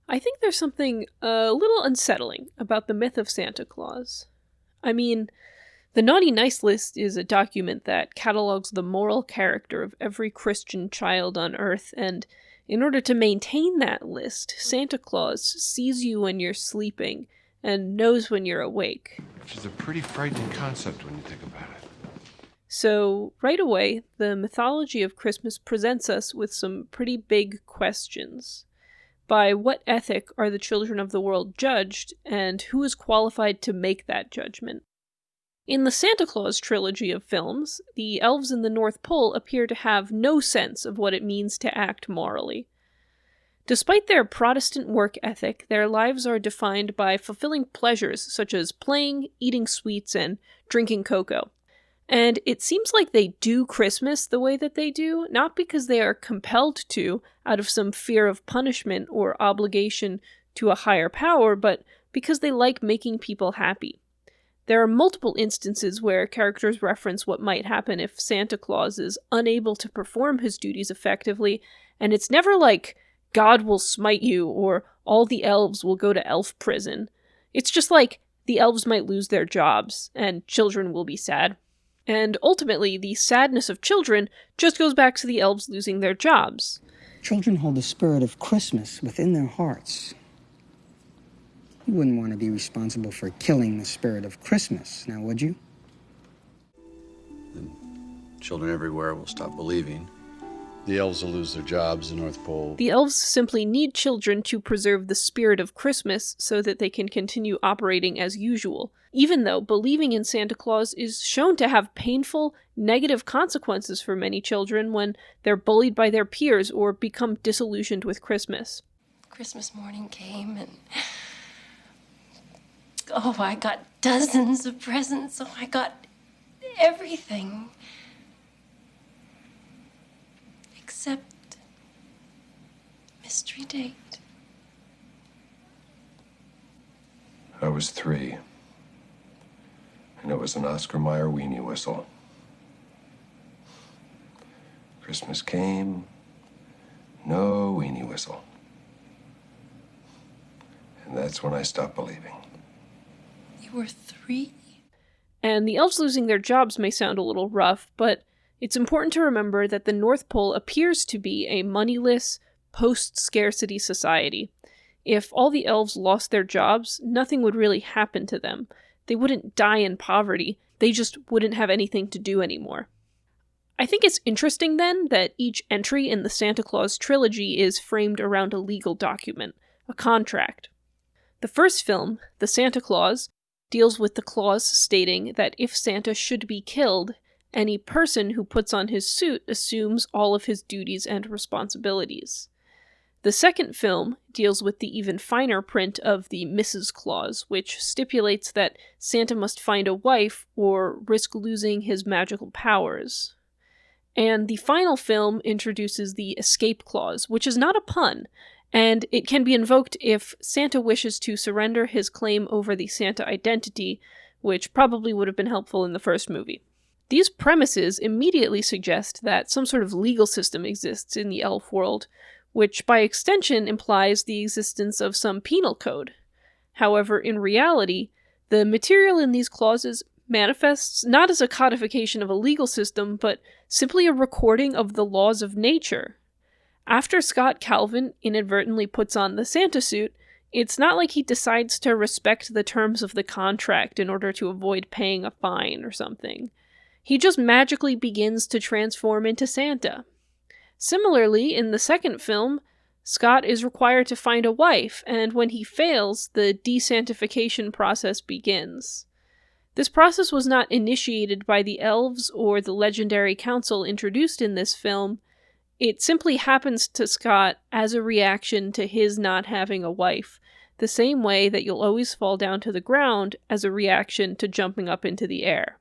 I think there's something a little unsettling about the myth of Santa Claus. I mean, the Naughty Nice list is a document that catalogs the moral character of every Christian child on Earth, and in order to maintain that list, Santa Claus sees you when you're sleeping and knows when you're awake. Which is a pretty frightening concept when you think about it. So, right away, the mythology of Christmas presents us with some pretty big questions. By what ethic are the children of the world judged, and who is qualified to make that judgment? In the Santa Claus trilogy of films, the elves in the North Pole appear to have no sense of what it means to act morally. Despite their Protestant work ethic, their lives are defined by fulfilling pleasures such as playing, eating sweets, and drinking cocoa. And it seems like they do Christmas the way that they do, not because they are compelled to, out of some fear of punishment or obligation to a higher power, but because they like making people happy. There are multiple instances where characters reference what might happen if Santa Claus is unable to perform his duties effectively, and it's never like, God will smite you, or all the elves will go to elf prison. It's just like, the elves might lose their jobs, and children will be sad. And ultimately, the sadness of children just goes back to the elves losing their jobs. Children hold the spirit of Christmas within their hearts. You wouldn't want to be responsible for killing the spirit of Christmas, now would you? Then children everywhere will stop believing. The elves will lose their jobs in the North Pole. The elves simply need children to preserve the spirit of Christmas so that they can continue operating as usual, even though believing in Santa Claus is shown to have painful, negative consequences for many children when they're bullied by their peers or become disillusioned with Christmas. Christmas morning came and... oh, I got dozens of presents. Oh, I got everything. Except mystery date. I was 3. And it was an Oscar Mayer weenie whistle. Christmas came, no weenie whistle. And that's when I stopped believing. You were 3? And the elves losing their jobs may sound a little rough, but it's important to remember that the North Pole appears to be a moneyless, post-scarcity society. If all the elves lost their jobs, nothing would really happen to them. They wouldn't die in poverty, they just wouldn't have anything to do anymore. I think it's interesting then that each entry in the Santa Claus trilogy is framed around a legal document, a contract. The first film, The Santa Claus, deals with the clause stating that if Santa should be killed, any person who puts on his suit assumes all of his duties and responsibilities. The second film deals with the even finer print of the Mrs. Claus, which stipulates that Santa must find a wife or risk losing his magical powers. And the final film introduces the escape clause, which is not a pun, and it can be invoked if Santa wishes to surrender his claim over the Santa identity, which probably would have been helpful in the first movie. These premises immediately suggest that some sort of legal system exists in the elf world, which by extension implies the existence of some penal code. However, in reality, the material in these clauses manifests not as a codification of a legal system, but simply a recording of the laws of nature. After Scott Calvin inadvertently puts on the Santa suit, it's not like he decides to respect the terms of the contract in order to avoid paying a fine or something. He just magically begins to transform into Santa. Similarly, in the second film, Scott is required to find a wife, and when he fails, the desantification process begins. This process was not initiated by the elves or the legendary council introduced in this film. It simply happens to Scott as a reaction to his not having a wife, the same way that you'll always fall down to the ground as a reaction to jumping up into the air.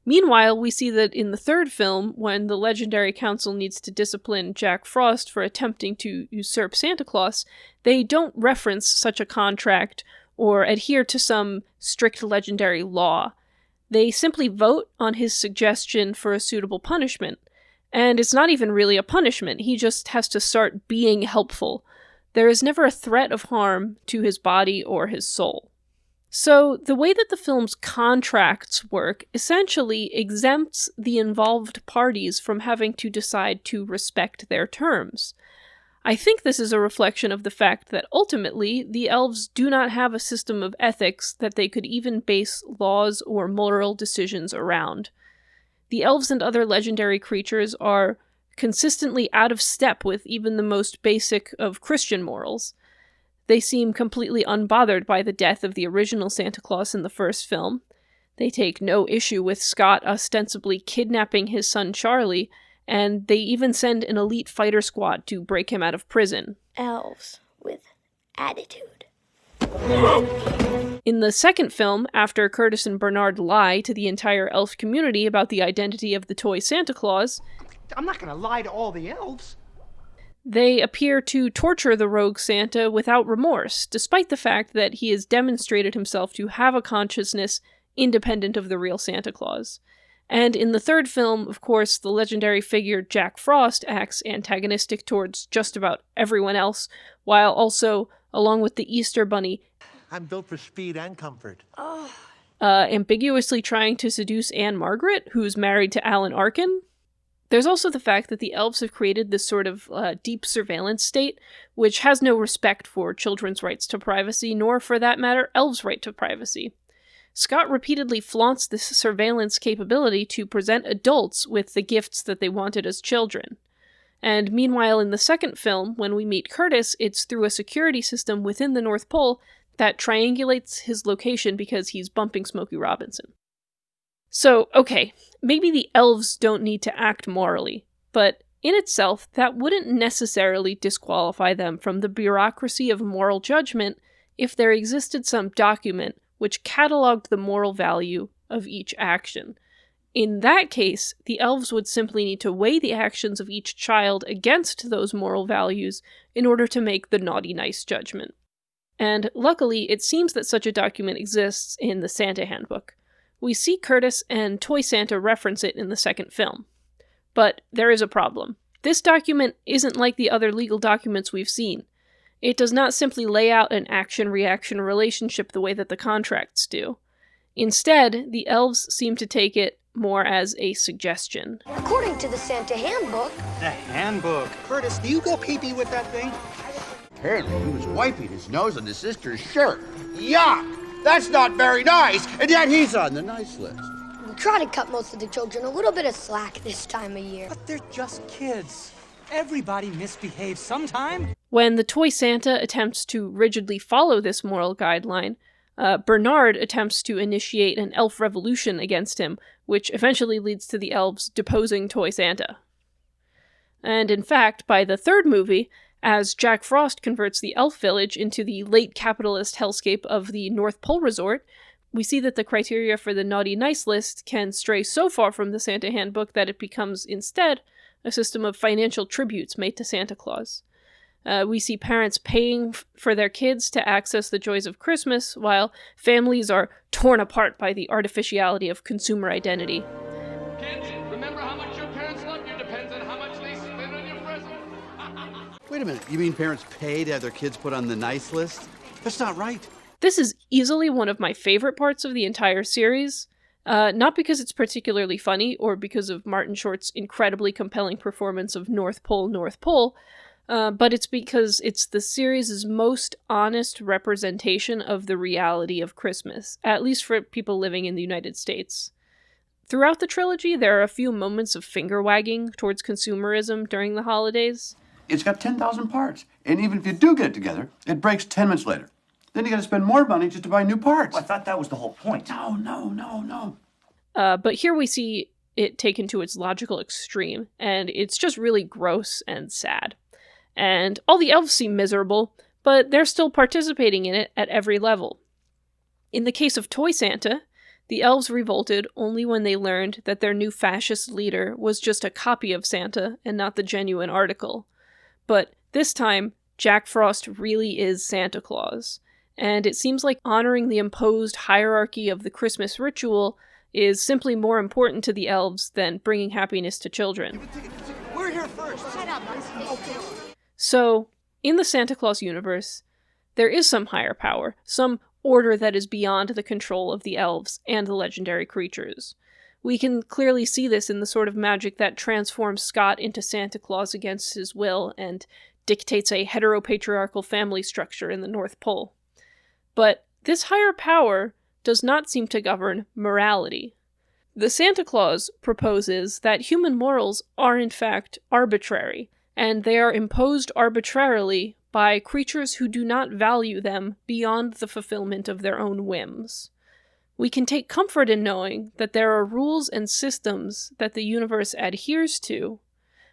Meanwhile, we see that in the third film, when the legendary council needs to discipline Jack Frost for attempting to usurp Santa Claus, they don't reference such a contract or adhere to some strict legendary law. They simply vote on his suggestion for a suitable punishment. And it's not even really a punishment, he just has to start being helpful. There is never a threat of harm to his body or his soul. So, the way that the film's contracts work essentially exempts the involved parties from having to decide to respect their terms. I think this is a reflection of the fact that ultimately, the elves do not have a system of ethics that they could even base laws or moral decisions around. The elves and other legendary creatures are consistently out of step with even the most basic of Christian morals. They seem completely unbothered by the death of the original Santa Claus in the first film. They take no issue with Scott ostensibly kidnapping his son Charlie, and they even send an elite fighter squad to break him out of prison. Elves with attitude. In the second film, after Curtis and Bernard lie to the entire elf community about the identity of the toy Santa Claus, I'm not gonna lie to all the elves. They appear to torture the rogue Santa without remorse, despite the fact that he has demonstrated himself to have a consciousness independent of the real Santa Claus. And in the third film, of course, the legendary figure Jack Frost acts antagonistic towards just about everyone else, while also, along with the Easter Bunny, I'm built for speed and comfort. ambiguously trying to seduce Anne Margaret, who's married to Alan Arkin. There's also the fact that the elves have created this sort of deep surveillance state, which has no respect for children's rights to privacy, nor, for that matter, elves' right to privacy. Scott repeatedly flaunts this surveillance capability to present adults with the gifts that they wanted as children. And meanwhile, in the second film, when we meet Curtis, it's through a security system within the North Pole that triangulates his location because he's bumping Smokey Robinson. So, okay, maybe the elves don't need to act morally, but in itself, that wouldn't necessarily disqualify them from the bureaucracy of moral judgment if there existed some document which cataloged the moral value of each action. In that case, the elves would simply need to weigh the actions of each child against those moral values in order to make the naughty-nice judgment. And luckily, it seems that such a document exists in the Santa Handbook. We see Curtis and Toy Santa reference it in the second film. But there is a problem. This document isn't like the other legal documents we've seen. It does not simply lay out an action-reaction relationship the way that the contracts do. Instead, the elves seem to take it more as a suggestion. According to the Santa Handbook... The handbook. Curtis, do you go pee-pee with that thing? Apparently, he was wiping his nose on his sister's shirt. Yuck! That's not very nice, and yet he's on the nice list. We try to cut most of the children a little bit of slack this time of year. But they're just kids. Everybody misbehaves sometime. When the Toy Santa attempts to rigidly follow this moral guideline, Bernard attempts to initiate an elf revolution against him, which eventually leads to the elves deposing Toy Santa. And in fact, by the third movie, as Jack Frost converts the elf village into the late capitalist hellscape of the North Pole Resort, we see that the criteria for the naughty-nice list can stray so far from the Santa Handbook that it becomes, instead, a system of financial tributes made to Santa Claus. We see parents paying for their kids to access the joys of Christmas, while families are torn apart by the artificiality of consumer identity. Kids, remember how much your parents love you depends on how much they spend on your present. Wait a minute, you mean parents pay to have their kids put on the nice list? That's not right. This is easily one of my favorite parts of the entire series. Not because it's particularly funny, or because of Martin Short's incredibly compelling performance of North Pole, but it's because it's the series' most honest representation of the reality of Christmas, at least for people living in the United States. Throughout the trilogy, there are a few moments of finger-wagging towards consumerism during the holidays. It's got 10,000 parts, and even if you do get it together, it breaks 10 minutes later. Then you gotta spend more money just to buy new parts. Well, I thought that was the whole point. No. But here we see it taken to its logical extreme, and it's just really gross and sad. And all the elves seem miserable, but they're still participating in it at every level. In the case of Toy Santa, the elves revolted only when they learned that their new fascist leader was just a copy of Santa and not the genuine article. But this time, Jack Frost really is Santa Claus, and it seems like honoring the imposed hierarchy of the Christmas ritual is simply more important to the elves than bringing happiness to children. We're here first. Shut up. So, in the Santa Claus universe, there is some higher power, some order that is beyond the control of the elves and the legendary creatures. We can clearly see this in the sort of magic that transforms Scott into Santa Claus against his will and dictates a heteropatriarchal family structure in the North Pole. But this higher power does not seem to govern morality. The Santa Claus proposes that human morals are in fact arbitrary, and they are imposed arbitrarily by creatures who do not value them beyond the fulfillment of their own whims. We can take comfort in knowing that there are rules and systems that the universe adheres to,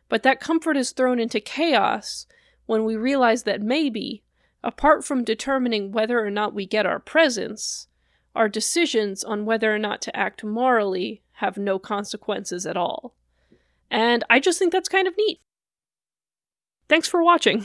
but that comfort is thrown into chaos when we realize that maybe, apart from determining whether or not we get our presents, our decisions on whether or not to act morally have no consequences at all. And I just think that's kind of neat. Thanks for watching.